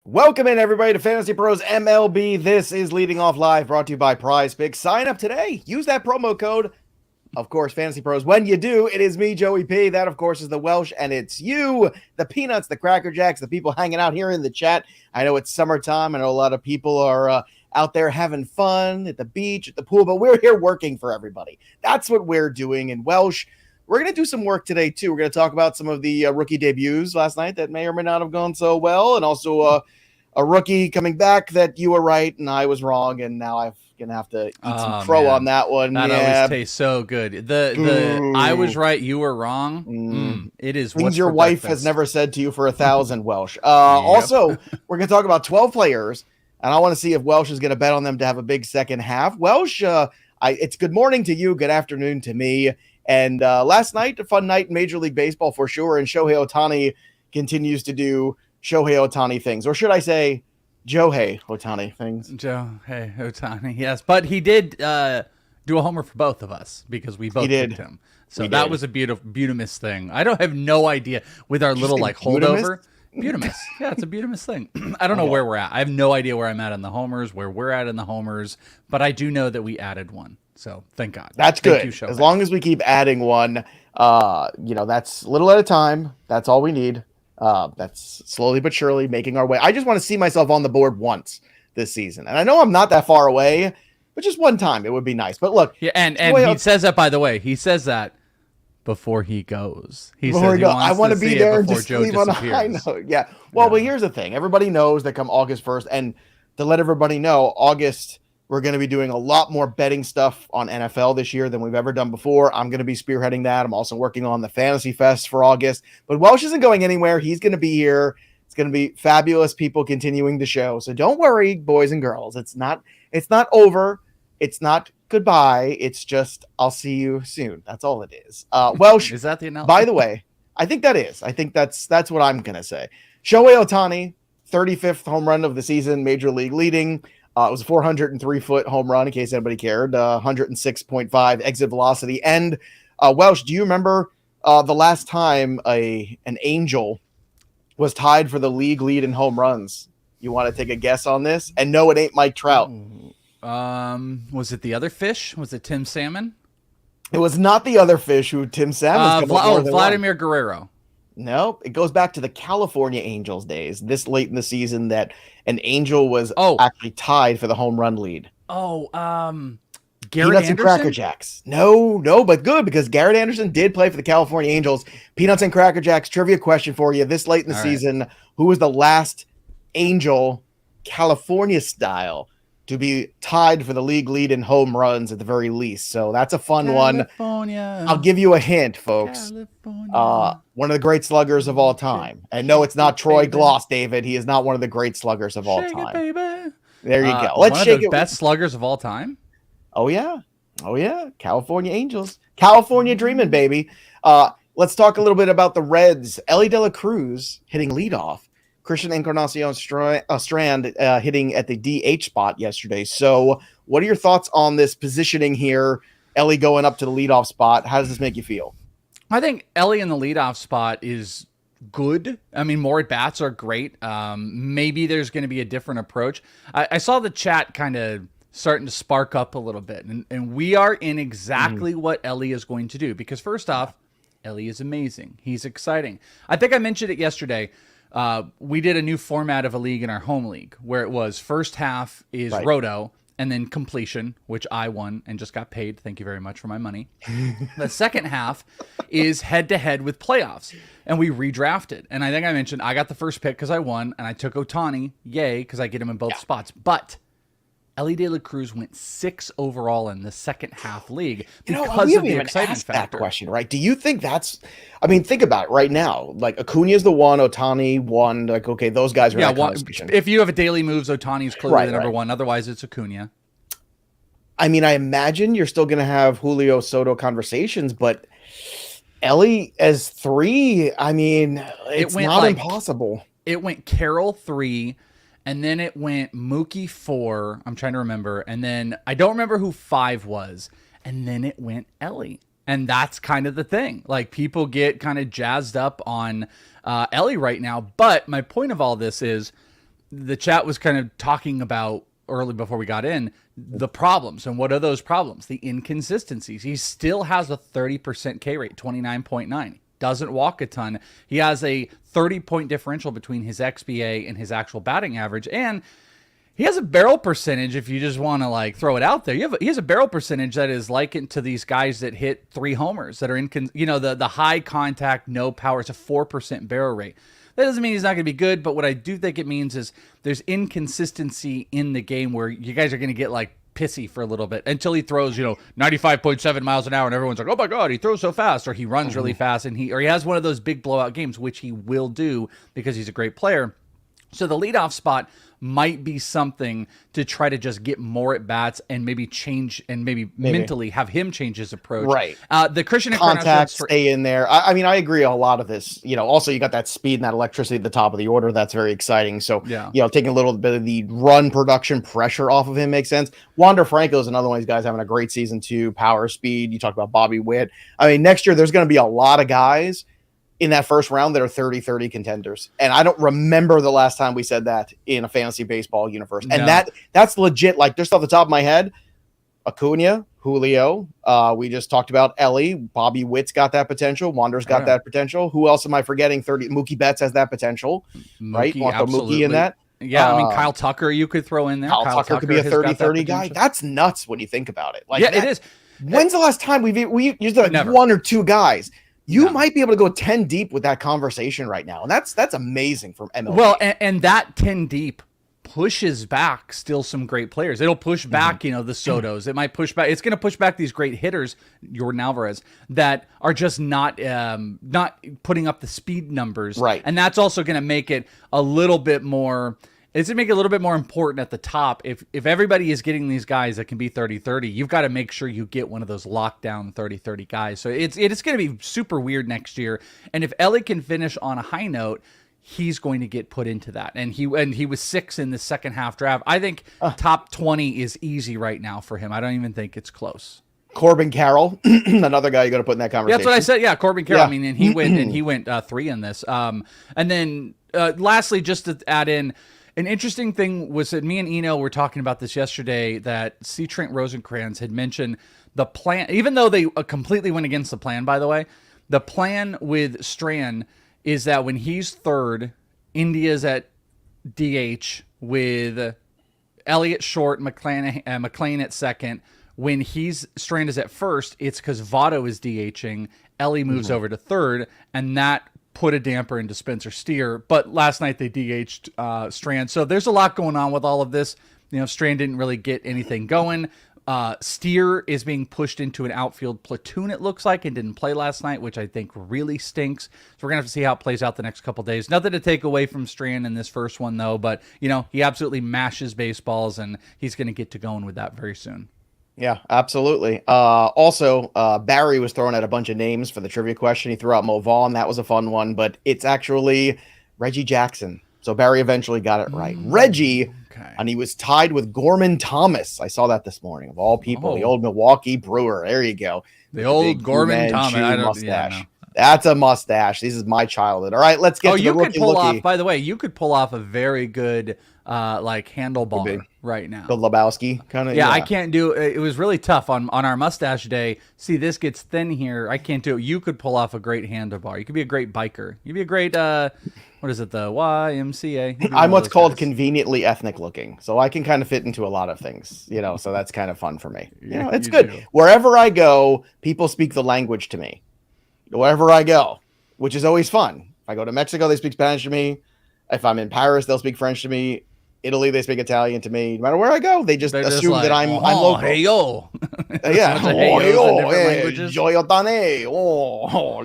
Welcome in, everybody, to Fantasy Pros MLB. This is Leading Off Live, brought to you by PrizePicks. Sign up today. Use that promo code, of course, Fantasy Pros. When you do, it is me, Joey P. That, of course, is the Welshed, and it's you, the Peanuts, the Cracker Jacks, the people hanging out here in the chat. I know it's summertime. I know a lot of people are out there having fun at the beach, at the pool, but we're here working for everybody. That's what we're doing. And Welshed, we're going to do some work today, too. We're going to talk about some of the rookie debuts last night that may or may not have gone so well, and also a rookie coming back that you were right and I was wrong, and now I'm gonna have to eat some crow on that one. That always tastes so good. The I was right, you were wrong. It is things your wife has never said to you for 1,000. Welshed. Also, we're gonna talk about 12 players, and I want to see if Welshed is gonna bet on them to have a big second half. Welshed, it's good morning to you, good afternoon to me. And last night, a fun night in Major League Baseball for sure. And Shohei Ohtahi continues to do Shohei Ohtahi things, or should I say Johei Ohtahi things? Johei Ohtahi, yes. But he did do a homer for both of us because we both picked him. So that was a Butamus thing. I don't have no idea with our little like holdover. Butamus. Yeah, it's a Butamus thing. I don't know where we're at. I have no idea where I'm at in the homers, where we're at in the homers, but I do know that we added one. So thank God. That's good. As long as we keep adding one, that's little at a time. That's all we need. That's slowly but surely making our way. I just want to see myself on the board once this season. And I know I'm not that far away, but just one time it would be nice. But look. Yeah, and he says that, by the way, he says that before he goes. He says he wants I want to be there and just Joe leave on a high note. Yeah. Well, but here's the thing. Everybody knows that come August 1st, and to let everybody know, August, we're going to be doing a lot more betting stuff on NFL this year than we've ever done before. I'm going to be spearheading that. I'm also working on the Fantasy Fest for August. But Welshed isn't going anywhere. He's going to be here. It's going to be fabulous people continuing the show. So don't worry, boys and girls. It's not over. It's not goodbye. It's just I'll see you soon. That's all it is. Welshed, is that the announcement? By the way, I think that is. I think that's what I'm going to say. Shohei Ohtahi, 35th home run of the season, Major League leading. It was a 403-foot home run, in case anybody cared. 106.5 exit velocity. And Welshed, do you remember the last time an Angel was tied for the league lead in home runs? You want to take a guess on this? And no, it ain't Mike Trout. Was it the other fish? Was it Tim Salmon? It was not the other fish who Tim Salmon's Vladimir Guerrero. No, it goes back to the California Angels days, this late in the season, that an Angel was actually tied for the home run lead. Garrett Peanuts Anderson? And Cracker Jacks. No, but good, because Garrett Anderson did play for the California Angels. Peanuts and Cracker Jacks, trivia question for you. This late in the season, who was the last Angel, California style, to be tied for the league lead in home runs at the very least? So that's a fun one. I'll give you a hint, folks. One of the great sluggers of all time. And no, it's not Troy Gloss, David. He is not one of the great sluggers of all time. It, baby. There you go. Let's shake it. Best sluggers of all time? Oh, yeah. California Angels. California dreaming, baby. Let's talk a little bit about the Reds. Elly De La Cruz hitting leadoff. Christian Encarnacion Strand hitting at the DH spot yesterday. So what are your thoughts on this positioning here? Elly going up to the leadoff spot. How does this make you feel? I think Elly in the leadoff spot is good. I mean, more at-bats are great. Maybe there's going to be a different approach. I saw the chat kind of starting to spark up a little bit. And we are in exactly what Elly is going to do. Because first off, Elly is amazing. He's exciting. I think I mentioned it yesterday. We did a new format of a league in our home league where it was first half is roto and then completion, which I won and just got paid. Thank you very much for my money. The second half is head-to-head with playoffs, and we redrafted. And I think I mentioned I got the first pick because I won, and I took Ohtahi, yay, because I get him in both spots. But Elly De La Cruz went 6 overall in the second half league because of the excitement factor. That question, right? Do you think that's? I mean, think about it right now. Like Acuna's the one, Ohtahi one. Like, okay, those guys are. Yeah, if you have a daily moves, Otani's clearly the number one. Otherwise, it's Acuna. I mean, I imagine you're still going to have Julio Soto conversations, but Elly as 3. I mean, it's not impossible. It went Carroll 3. And then it went Mookie 4. I'm trying to remember. And then I don't remember who 5 was. And then it went Elly. And that's kind of the thing. Like, people get kind of jazzed up on Elly right now. But my point of all this is the chat was kind of talking about early before we got in the problems. And what are those problems? The inconsistencies. He still has a 30% K rate, 29.9. Doesn't walk a ton. He has a 30-point differential between his XBA and his actual batting average. And he has a barrel percentage, if you just want to like throw it out there. He has a barrel percentage that is likened to these guys that hit 3 homers that are in, the high contact, no power. It's a 4% barrel rate. That doesn't mean he's not going to be good, but what I do think it means is there's inconsistency in the game where you guys are going to get like pissy for a little bit until he throws, 95.7 miles an hour and everyone's like, oh my God, he throws so fast, or he runs really fast and he has one of those big blowout games, which he will do because he's a great player. So the leadoff spot might be something to try to just get more at bats and maybe change and maybe mentally have him change his approach. Right. The Christian contact stay in there. I mean, I agree a lot of this. Also you got that speed and that electricity at the top of the order. That's very exciting. So taking a little bit of the run production pressure off of him makes sense. Wander Franco is another one of these guys having a great season too. Power, speed. You talked about Bobby Witt. I mean, next year there's going to be a lot of guys in that first round that are 30-30 contenders. And I don't remember the last time we said that in a fantasy baseball universe. And that's legit. Like, just off the top of my head, Acuna, Julio, we just talked about Elly, Bobby Witt's got that potential. Wander's got that potential. Who else am I forgetting? Mookie Betts has that potential, right? Want to throw Mookie in that? Yeah, I mean, Kyle Tucker you could throw in there. Kyle Tucker could be a 30-30 guy. That's nuts when you think about it. Like, it is. When's the last time we used like one or two guys? You might be able to go 10 deep with that conversation right now. And that's amazing from MLB. Well, and that 10 deep pushes back still some great players. It'll push back, the Sotos. It might push back. It's going to push back these great hitters, Jordan Alvarez, that are just not putting up the speed numbers. Right. And that's also going to make it a little bit more... It's to make it a little bit more important at the top. If everybody is getting these guys that can be 30-30, you've got to make sure you get one of those lockdown 30-30 guys. So it's going to be super weird next year. And if Elly can finish on a high note, he's going to get put into that. And he was 6 in the second half draft. I think top 20 is easy right now for him. I don't even think it's close. Corbin Carroll, another guy you got to put in that conversation. That's what I said. Yeah, Corbin Carroll. Yeah. I mean, and he went 3 in this. And then lastly, just to add in, an interesting thing was that me and Eno were talking about this yesterday, that C. Trent Rosencrantz had mentioned the plan, even though they completely went against the plan, by the way. The plan with Strand is that when he's third, India's at DH with Elliott short, McClain at second. When Strand is at first, it's because Votto is DHing. Elly moves over to third, and that put a damper into Spencer Steer, but last night they DH'd Strand. So there's a lot going on with all of this. Strand didn't really get anything going. Steer is being pushed into an outfield platoon, it looks like, and didn't play last night, which I think really stinks. So we're going to have to see how it plays out the next couple days. Nothing to take away from Strand in this first one, though, but, he absolutely mashes baseballs, and he's going to get to going with that very soon. Yeah, absolutely. Also, Barry was throwing out a bunch of names for the trivia question. He threw out Mo Vaughn. That was a fun one, but it's actually Reggie Jackson. So Barry eventually got it right. Reggie, and he was tied with Gorman Thomas. I saw that this morning, of all people, the old Milwaukee Brewer. There you go. The old Gorman Thomas. Mustache. That's a mustache. This is my childhood. All right, let's get to the rookie lookie. By the way, you could pull off a very good handlebar right now. The Lebowski kind of. Yeah, I can't do it. It was really tough on our mustache day. See, this gets thin here. I can't do it. You could pull off a great handlebar. You could be a great biker. You'd be a great what is it, the YMCA? I'm what's called conveniently ethnic looking, so I can kind of fit into a lot of things, so that's kind of fun for me. It's good. Do. Wherever I go, people speak the language to me. Wherever I go, which is always fun. If I go to Mexico, they speak Spanish to me. If I'm in Paris, they'll speak French to me. Italy, they speak Italian to me. No matter where I go, they just assume that I'm local. Hey yo, yeah. Joyotane.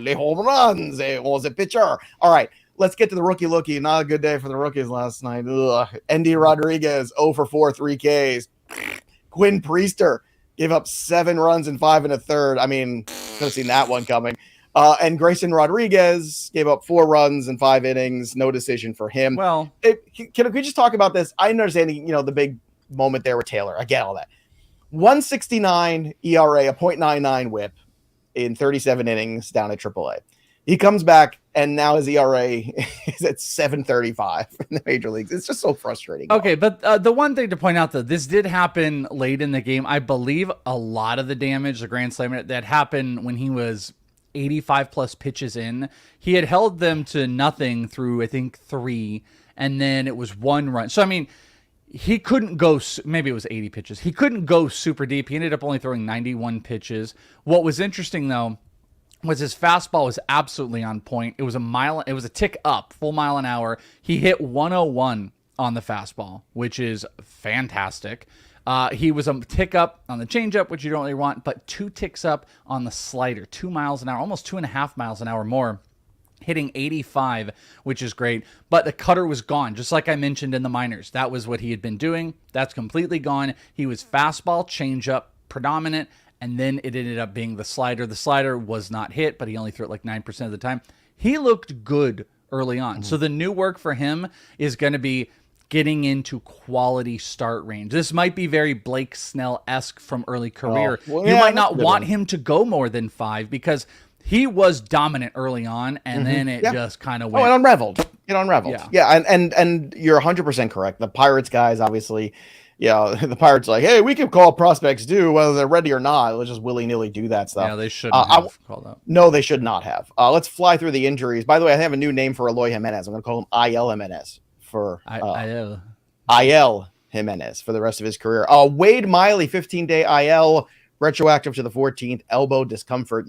Le home runs. The pitcher. All right, let's get to the rookie lookie. Not a good day for the rookies last night. Endy Rodriguez 0 for 4, 3 Ks. Quinn Priester gave up 7 runs and 5 1/3. I mean, could have seen that one coming. And Grayson Rodriguez gave up 4 runs and 5 innings. No decision for him. Well, can we just talk about this? I understand, the big moment there with Taylor. I get all that. 169 ERA, a .99 whip in 37 innings down at AAA. He comes back, and now his ERA is at 7.35 in the major leagues. It's just so frustrating. Okay, but the one thing to point out, though, this did happen late in the game. I believe a lot of the damage, the grand slam, that happened when he was 85 plus pitches in. He had held them to nothing through, I think, 3, and then it was 1 run. So, I mean, he couldn't go, maybe it was 80 pitches. He couldn't go super deep. He ended up only throwing 91 pitches. What was interesting, though, was his fastball was absolutely on point. It was a tick up, full mile an hour. He hit 101 on the fastball, which is fantastic. He was a tick up on the changeup, which you don't really want, but 2 ticks up on the slider, 2 miles an hour, almost 2.5 miles an hour more, hitting 85, which is great. But the cutter was gone, just like I mentioned in the minors. That was what he had been doing. That's completely gone. He was fastball, changeup predominant, and then it ended up being the slider. The slider was not hit, but he only threw it like 9% of the time. He looked good early on. So the new work for him is going to be getting into quality start range. This might be very Blake Snell-esque from early career. You might not want him to go more than 5 because he was dominant early on, and then it just kind of went. It unraveled. And you're 100% correct. The Pirates guys, obviously, the Pirates like, hey, we can call prospects due whether they're ready or not. Let's just willy-nilly do that stuff. Yeah, they shouldn't have called out. No, they should not have. Let's fly through the injuries. By the way, I have a new name for Eloy Jimenez. I'm going to call him IL Jimenez for IL Jimenez for the rest of his career. Wade Miley, 15-day IL, retroactive to the 14th, elbow discomfort.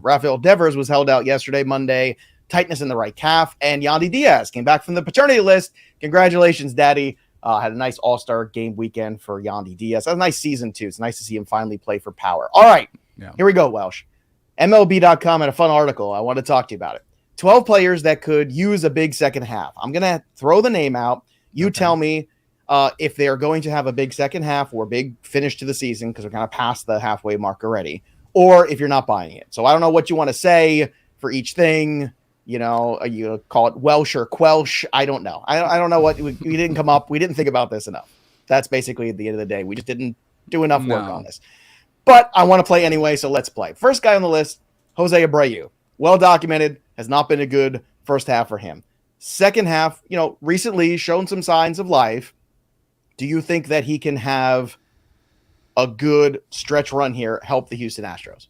Rafael Devers was held out yesterday, Monday, tightness in the right calf, and Yandy Diaz came back from the paternity list. Congratulations, Daddy. Had a nice all-star game weekend for Yandy Diaz. Had a nice season, too. It's nice to see him finally play for power. All right, Here we go, Welshed. MLB.com had a fun article. I want to talk to you about it. 12 players that could use a big second half. I'm going to throw the name out. You tell me if they're going to have a big second half or a big finish to the season because we're kind of past the halfway mark already, or if you're not buying it. So I don't know what you want to say for each thing. You call it Welsh or Quelsh. I don't know. I don't know what we didn't come up. We didn't think about this enough. That's basically at the end of the day. We just didn't do enough work on this. But I want to play anyway, so let's play. First guy on the list, Jose Abreu. Well documented, has not been a good first half for him. Second half, recently shown some signs of life. Do you think that he can have a good stretch run here, help the Houston Astros?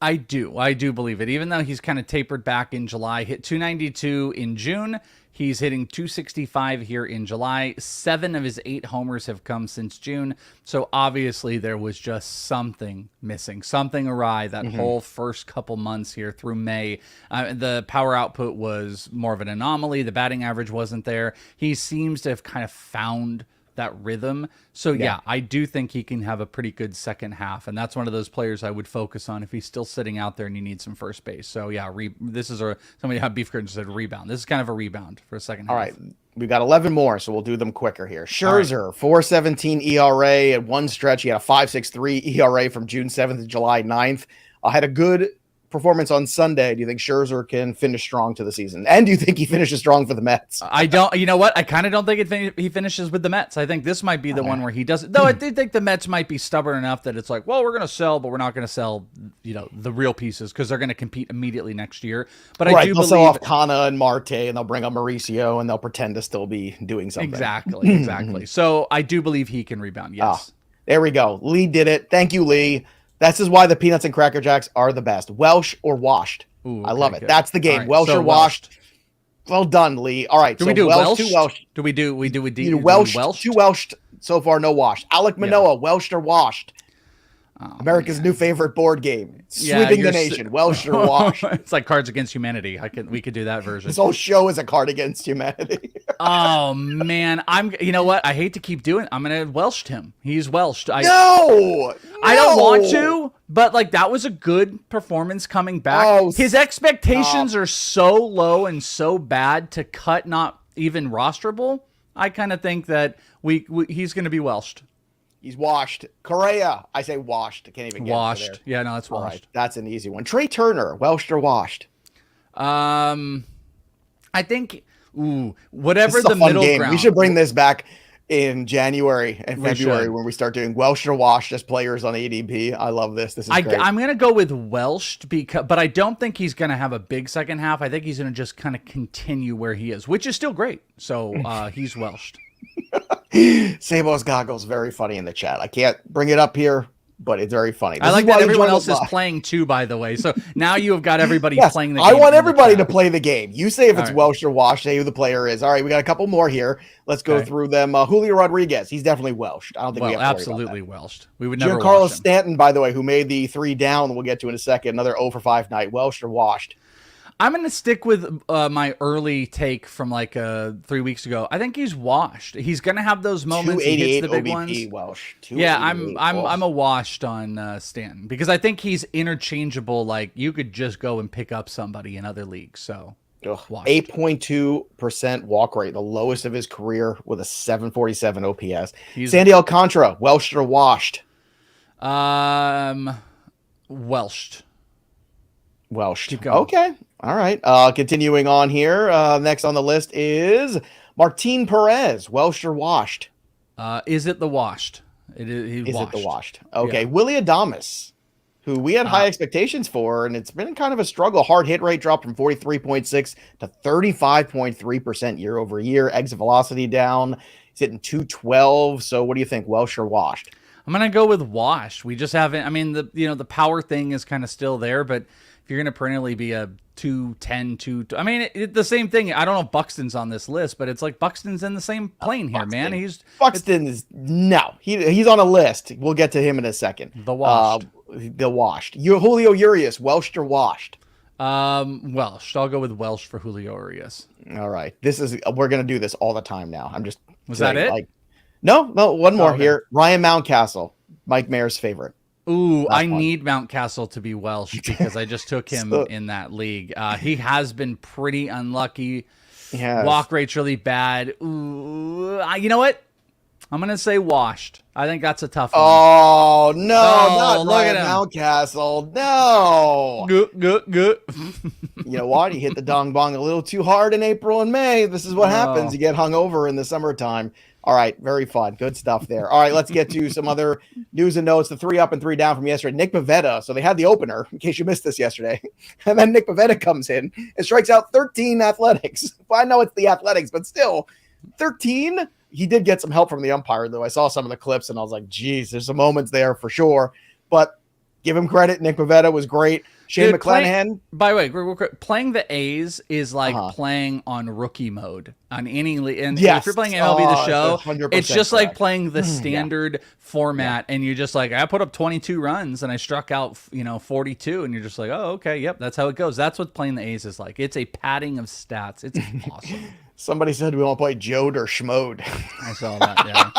I do believe it. Even though he's kind of tapered back in July, hit 292 in June. He's hitting 265 here in July. 7 of his 8 homers have come since June. So obviously there was just something missing, something awry that whole first couple months here through May. The power output was more of an anomaly. The batting average wasn't there. He seems to have kind of found that rhythm. So yeah, I do think he can have a pretty good second half, and that's one of those players I would focus on if he's still sitting out there and you need some first base. So yeah, this is somebody had Beef Curtain said rebound. This is kind of a rebound for a second half. All right, we've got 11 more, so we'll do them quicker here. Scherzer, 4.17 ERA at one stretch. He had a 5.63 ERA from June 7th to July 9th. Had a good performance on Sunday. Do you think Scherzer can finish strong to the season? And do you think he finishes strong for the Mets? I don't. You know what? I kind of don't think he finishes with the Mets. I think this might be the one where he doesn't. Though I do think the Mets might be stubborn enough that it's like, well, we're going to sell, but we're not going to sell, the real pieces because they're going to compete immediately next year. But I do they'll believe sell off Kana and Marte, and they'll bring up Mauricio, and they'll pretend to still be doing something. Exactly. So I do believe he can rebound. Yes. There we go. Lee did it. Thank you, Lee. This is why the Peanuts and Cracker Jacks are the best. Welsh or washed. Ooh, okay, I love it. good. That's the game. Right, Welsh so or washed. Well done, Lee. All right. Do we do Welsh? Do we do Welsh? 2 Welsh so far, no washed. Alec Manoa, Welsh or washed. America's new favorite board game. Sweeping the nation. Welsh or washed. It's like Cards Against Humanity. We could do that version. This whole show is a card against humanity. Oh man, you know what? I hate to keep doing. I'm gonna Welshed him. He's Welshed. No, I don't want to, but that was a good performance coming back. His expectations are so low and so bad to cut not even rosterable. I kind of think that he's going to be Welshed. He's washed. Correa, I say washed. I can't even get washed. Yeah, no, it's washed. All right, that's an easy one. Trey Turner, Welshed or washed? I think whatever the middle game. ground. We should bring this back. in January and February when we start doing Welshed or Washed as players on ADP. I love this. This is great. I'm going to go with Welshed, but I don't think he's going to have a big second half. I think he's going to just kind of continue where he is, which is still great. So he's Welshed. Sabo's goggles, very funny in the chat. I can't bring it up here, but it's very funny. I like that everyone else is playing too, by the way. So now you have got everybody playing the game. I want everybody to play the game. You say if it's Welshed or Washed, say who the player is. All right, we got a couple more here. Let's go through them. Julio Rodriguez, he's definitely Welshed. I don't think we have to absolutely worry about that. Welshed. We would never Giancarlo Stanton, by the way, who made the 3 down, we'll get to in a second. Another 0 for 5 night. Welshed or Washed? I'm going to stick with my early take from like 3 weeks ago. I think he's washed. He's going to have those moments. He hits the big OBP, ones. Welsh. Yeah, I'm a washed on Stanton because I think he's interchangeable. Like you could just go and pick up somebody in other leagues. So 8.2% walk rate, the lowest of his career with a 747 OPS. Sandy Alcantara, Welshed or Washed? Welshed. Welshed. Okay. All right. Continuing on here. Next on the list is Martin Perez, Welshed or Washed? Is it the washed? It I'm gonna go with washed. We just haven't. I mean, the power thing is kind of still there, but if you're gonna perennially be a 210, I mean, the same thing. I don't know if Buxton's on this list, but it's like Buxton's in the same plane here, man. He's on a list. We'll get to him in a second. The washed. Julio Urias, Welshed or Washed? Welshed. I'll go with Welshed for Julio Urias. All right. We're gonna do this all the time now. I'm just that it? No, one more here. Ryan Mountcastle, Mike Mayer's favorite. Ooh, I need Mountcastle to be Welsh because I just took him in that league. He has been pretty unlucky. Walk rate's really bad. Ooh, you know what? I'm going to say washed. I think that's a tough one. Oh, no, not Ryan Mountcastle. No. Good. You know what? He hit the dong bong a little too hard in April and May. This is what happens. You get hung over in the summertime. All right, very fun. Good stuff there. All right, let's get to some other news and notes. The 3 up and 3 down from yesterday. Nick Pivetta. So they had the opener, in case you missed this yesterday. And then Nick Pivetta comes in and strikes out 13 Athletics. Well, I know it's the Athletics, but still, 13? He did get some help from the umpire, though. I saw some of the clips, and I was like, geez, there's some moments there for sure. But give him credit. Nick Pivetta was great. Shane McClanahan. By the way, real quick, playing the A's is like playing on rookie mode on any league. And if you're playing MLB The Show, it's just like playing the standard format. And you're just like, I put up 22 runs and I struck out, 42. And you're just like, oh, okay, yep, that's how it goes. That's what playing the A's is like. It's a padding of stats. It's awesome. Somebody said we want to play Jode or Schmode. I saw that, yeah.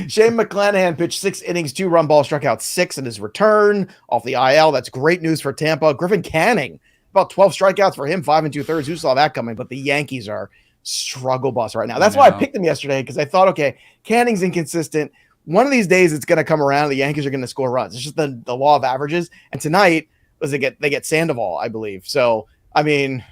Shane McClanahan pitched 6 innings, 2-run ball, struck out 6 in his return off the IL. That's great news for Tampa. Griffin Canning, about 12 strikeouts for him, 5 2/3. Who saw that coming? But the Yankees are struggle bus right now. That's why I picked them yesterday, because I thought, okay, Canning's inconsistent. One of these days it's going to come around. The Yankees are going to score runs. It's just the law of averages. And tonight they get Sandoval, I believe. So, I mean,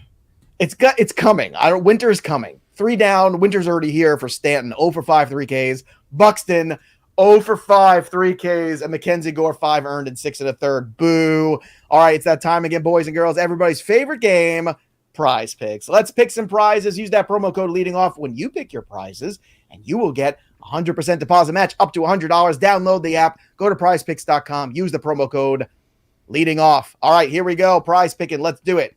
it's coming. Winter's coming. 3 down. Winter's already here for Stanton. 0 for 5, 3 Ks. Buxton, 0 for 5, 3 Ks. And Mackenzie Gore, 5 earned and 6 1/3. Boo. All right, it's that time again, boys and girls. Everybody's favorite game, Prize Picks. Let's pick some prizes. Use that promo code leading off when you pick your prizes, and you will get 100% deposit match up to $100. Download the app. Go to prizepicks.com. Use the promo code leading off. All right, here we go. Prize picking. Let's do it.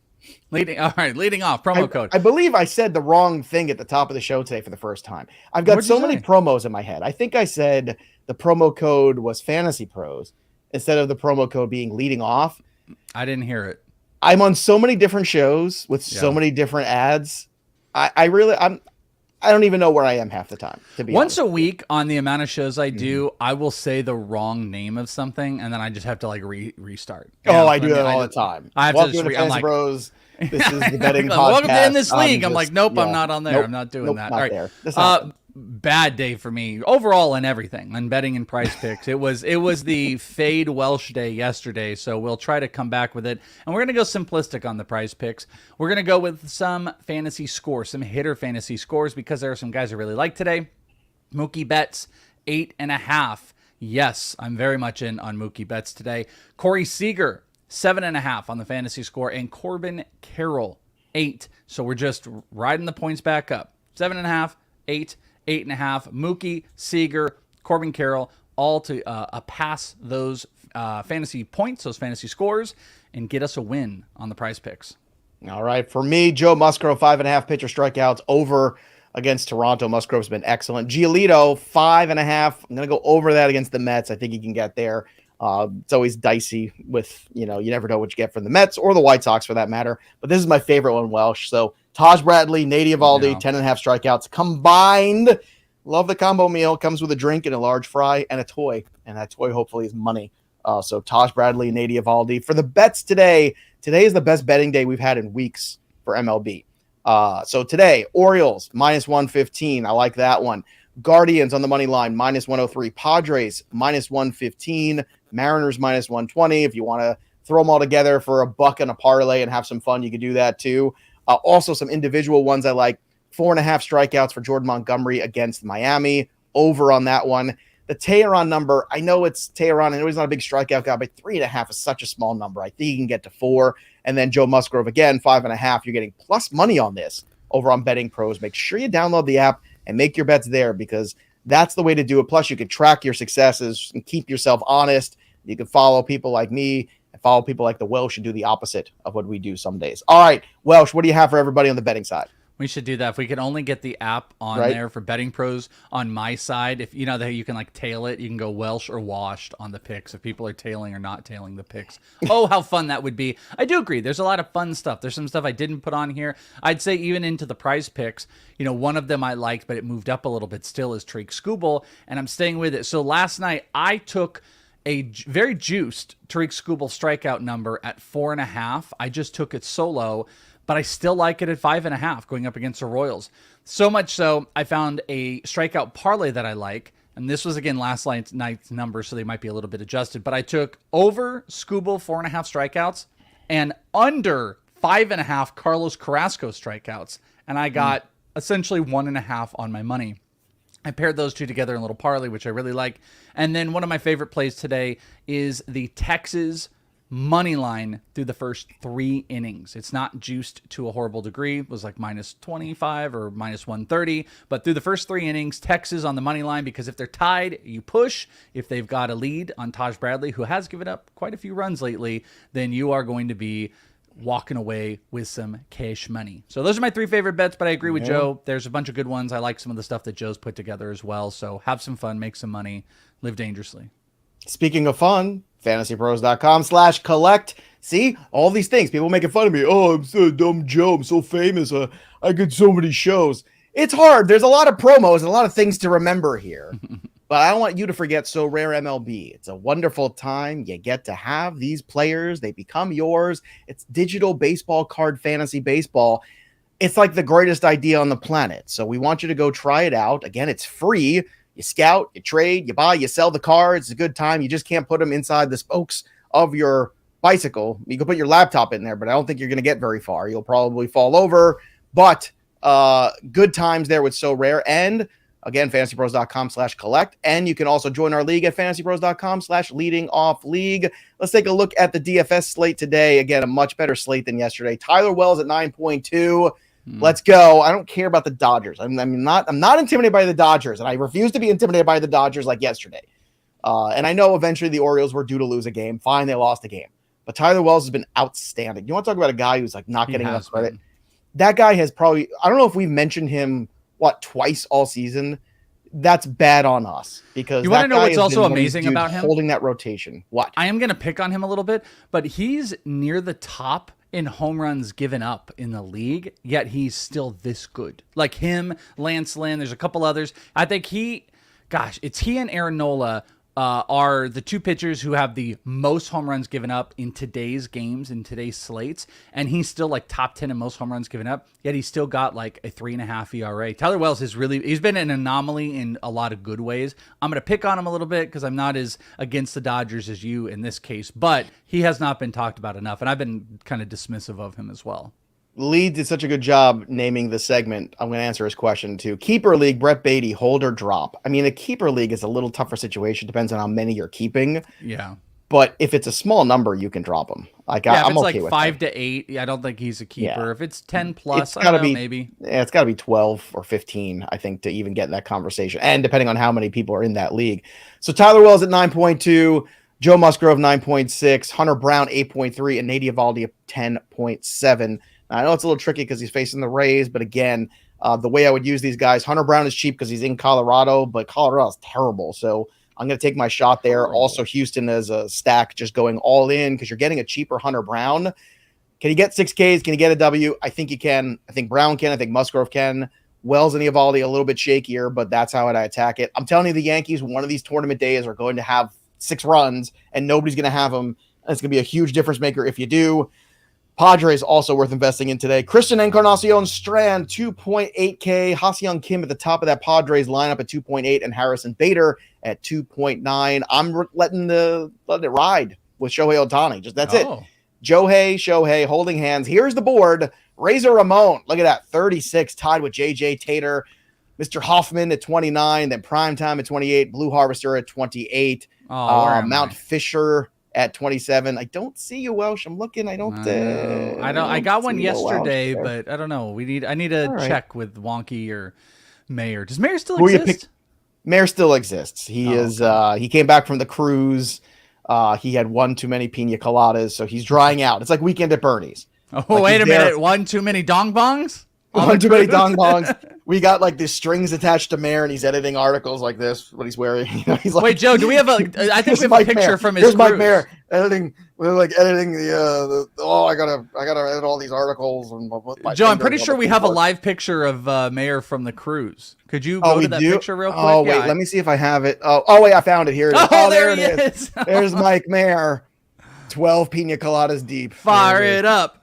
Leading off, promo code. I believe I said the wrong thing at the top of the show today for the first time. I've got so many promos in my head. I think I said the promo code was FantasyPros instead of the promo code being leading off. I didn't hear it. I'm on so many different shows with so many different ads. I don't even know where I am half the time, to be Once honest. a week on the amount of shows I do, I will say the wrong name of something, and then I just have to like restart. I do that all the time. I have Welcome to just I'm like, Bros. This is the betting podcast. Welcome to In This League. I'm like, nope, I'm not on there. Nope, I'm not doing that. Not all right. there. Bad day for me overall and everything on betting and Prize Picks. It was the fade Welsh day yesterday, so we'll try to come back with it. And we're going to go simplistic on the Prize Picks. We're going to go with some fantasy scores, some hitter fantasy scores, because there are some guys I really like today. Mookie Betts, 8.5. Yes, I'm very much in on Mookie Betts today. Corey Seager, 7.5 on the fantasy score. And Corbin Carroll, 8. So we're just riding the points back up. 7.5, 8, 8.5. Mookie, Seager, Corbin Carroll, all to pass those fantasy points, those fantasy scores, and get us a win on the PrizePicks. All right. For me, Joe Musgrove, 5.5 pitcher strikeouts over against Toronto. Musgrove's been excellent. Giolito, 5.5. I'm going to go over that against the Mets. I think he can get there. It's always dicey with, you never know what you get from the Mets or the White Sox for that matter. But this is my favorite one, Welshed. So Taj Bradley, Nady Eovaldi, 10.5 strikeouts combined. Love the combo meal. Comes with a drink and a large fry and a toy. And that toy hopefully is money. So Taj Bradley, Nady Eovaldi. For the bets today is the best betting day we've had in weeks for MLB. So today, Orioles, -115. I like that one. Guardians on the money line, -103. Padres, -115. Mariners, -120. If you want to throw them all together for a buck and a parlay and have some fun, you can do that too. Also, some individual ones I like. 4.5 strikeouts for Jordan Montgomery against Miami. Over on that one. The Teheran number, I know it's Teheran, and he's not a big strikeout guy, but 3.5 is such a small number. I think he can get to 4. And then Joe Musgrove, again, 5.5. You're getting plus money on this over on Betting Pros. Make sure you download the app and make your bets there because that's the way to do it. Plus, you can track your successes and keep yourself honest. You can follow people like me and follow people like the Welshed and do the opposite of what we do some days. All right, Welshed, what do you have for everybody on the betting side? We should do that. If we could only get the app on there for Betting Pros on my side, if you know that you can like tail it, you can go Welshed or Washed on the picks if people are tailing or not tailing the picks. Oh, how fun that would be. I do agree. There's a lot of fun stuff. There's some stuff I didn't put on here. I'd say even into the PrizePicks, one of them I liked, but it moved up a little bit still is Tariq Skubal, and I'm staying with it. So last night I took a very juiced Tariq Skubal strikeout number at 4.5. I just took it solo, but I still like it at 5.5 going up against the Royals. So much so, I found a strikeout parlay that I like, and this was, again, last night's number, so they might be a little bit adjusted, but I took over Skubal 4.5 strikeouts and under 5.5 Carlos Carrasco strikeouts, and I got essentially 1.5 on my money. I paired those two together in a little parlay, which I really like. And then one of my favorite plays today is the Texas money line through the first 3 innings. It's not juiced to a horrible degree. It was like -25 or -130. But through the first 3 innings, Texas on the money line, because if they're tied, you push. If they've got a lead on Taj Bradley, who has given up quite a few runs lately, then you are going to be walking away with some cash money. So those are my 3 favorite bets, but I agree with Joe. There's a bunch of good ones. I like some of the stuff that Joe's put together as well. So have some fun, make some money, live dangerously. Speaking of fun, FantasyPros.com/collect. See, all these things. People making fun of me. Oh, I'm so dumb, Joe. I'm so famous. I get so many shows. It's hard. There's a lot of promos and a lot of things to remember here. But I don't want you to forget Sorare MLB. It's a wonderful time. You get to have these players. They become yours. It's digital baseball card fantasy baseball. It's like the greatest idea on the planet. So we want you to go try it out. Again, it's free. You scout, you trade, you buy, you sell the cards. It's a good time. You just can't put them inside the spokes of your bicycle. You can put your laptop in there, but I don't think you're going to get very far. You'll probably fall over. But good times there with Sorare. And again, fantasypros.com/collect. And you can also join our league at fantasypros.com/leading-off-league. Let's take a look at the DFS slate today. Again, a much better slate than yesterday. Tyler Wells at 9.2. Let's go. I don't care about the Dodgers. I'm not intimidated by the Dodgers, and I refuse to be intimidated by the Dodgers like yesterday. And I know eventually the Orioles were due to lose a game. Fine, they lost a game. But Tyler Wells has been outstanding. You want to talk about a guy who's like not getting enough credit? That guy has probably, I don't know if we've mentioned him, twice all season. That's bad on us because you want to know what's also amazing about him? Holding that rotation. What? I am going to pick on him a little bit, but he's near the top in home runs given up in the league, yet he's still this good. Like him, Lance Lynn, there's a couple others. I think it's he and Aaron Nola are the 2 pitchers who have the most home runs given up in today's games, in today's slates, and he's still like top 10 in most home runs given up, yet he's still got like a 3.5 ERA. Tyler Wells he's been an anomaly in a lot of good ways. I'm going to pick on him a little bit because I'm not as against the Dodgers as you in this case, but he has not been talked about enough, and I've been kind of dismissive of him as well. Lee did such a good job naming the segment. I'm going to answer his question too. Keeper league, Brett Beatty, hold or drop. I mean, a keeper league is a little tougher situation. Depends on how many you're keeping. Yeah. But if it's a small number, you can drop him. Like, Yeah, if I'm it's okay like with 5 that. to 8, I don't think he's a keeper. Yeah. If it's 10 plus, It's I got to don't know, be maybe. Yeah, it's got to be 12 or 15, I think, to even get in that conversation. And depending on how many people are in that league. So Tyler Wells at 9.2, Joe Musgrove 9.6, Hunter Brown 8.3, and Nate Eovaldi 10.7. I know it's a little tricky because he's facing the Rays, but again, the way I would use these guys, Hunter Brown is cheap because he's in Colorado, but Colorado is terrible. So I'm going to take my shot there. Terrible. Also, Houston as a stack, just going all in because you're getting a cheaper Hunter Brown. Can he get 6Ks? Can he get a W? I think he can. I think Brown can. I think Musgrove can. Wells and Eovaldi a little bit shakier, but that's how I attack it. I'm telling you, the Yankees, one of these tournament days, are going to have 6 runs, and nobody's going to have them. And it's going to be a huge difference maker if you do. Padres also worth investing in today. Christian Encarnacion Strand, 2.8K. Ha-Seong Kim at the top of that Padres lineup at 2.8, and Harrison Bader at 2.9. I'm letting it ride with Shohei Ohtani. Just that's it. Shohei holding hands. Here's the board. Razor Ramon, look at that, 36, tied with JJ Tater. Mr. Hoffman at 29, then Primetime at 28, Blue Harvester at 28, Mount Fisher at 27. I don't see you, Welsh. I'm looking. I got one yesterday, but I don't know. I need to check with Wonky or Mayer. Does Mayer still exist? Mayer still exists. He he came back from the cruise. He had one too many pina coladas, so he's drying out. It's like Weekend at Bernie's. Oh, like, wait a minute. One too many dong bongs? One too many dong bongs. We got like these strings attached to Mayer, and he's editing articles like this. What he's wearing. He's like, wait, Joe, do we have I think we have a picture from his Here's cruise. Mike Mayer editing. We're like editing I gotta edit all these articles. And Joe, I'm pretty sure we have a live picture of Mayer from the cruise. Could you go to that picture real quick? Oh, wait, let me see if I have it. Oh, wait, I found it. Here it is. Oh, there it is. There's Mike Mayer, 12 pina coladas deep. Fire it up.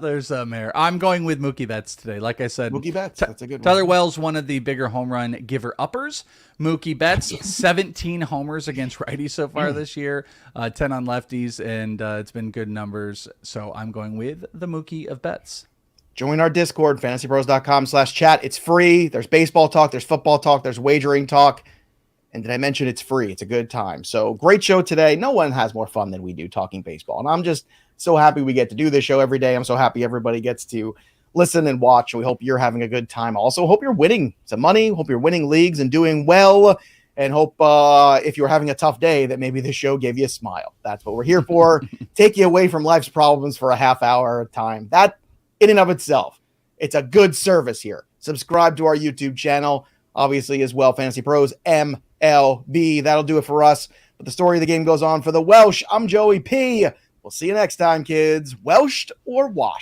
There's Mayer. I'm going with Mookie Betts today. Like I said, Mookie Betts. That's a good one. Tyler Wells, one of the bigger home run giver uppers. Mookie Betts, 17 homers against righties so far this year, 10 on lefties, and it's been good numbers. So I'm going with the Mookie of Betts. Join our Discord, fantasypros.com/chat. It's free. There's baseball talk. There's football talk. There's wagering talk. And did I mention it's free? It's a good time. So great show today. No one has more fun than we do talking baseball. And I'm just so happy we get to do this show every day. I'm so happy everybody gets to listen and watch. We hope you're having a good time. Also, hope you're winning some money. Hope you're winning leagues and doing well. And hope if you're having a tough day that maybe this show gave you a smile. That's what we're here for. Take you away from life's problems for a half hour time. That in and of itself, it's a good service here. Subscribe to our YouTube channel, obviously, as well. Fantasy Pros MLB. That'll do it for us. But the story of the game goes on for the Welsh. I'm Joey P. We'll see you next time, kids. Welshed or washed?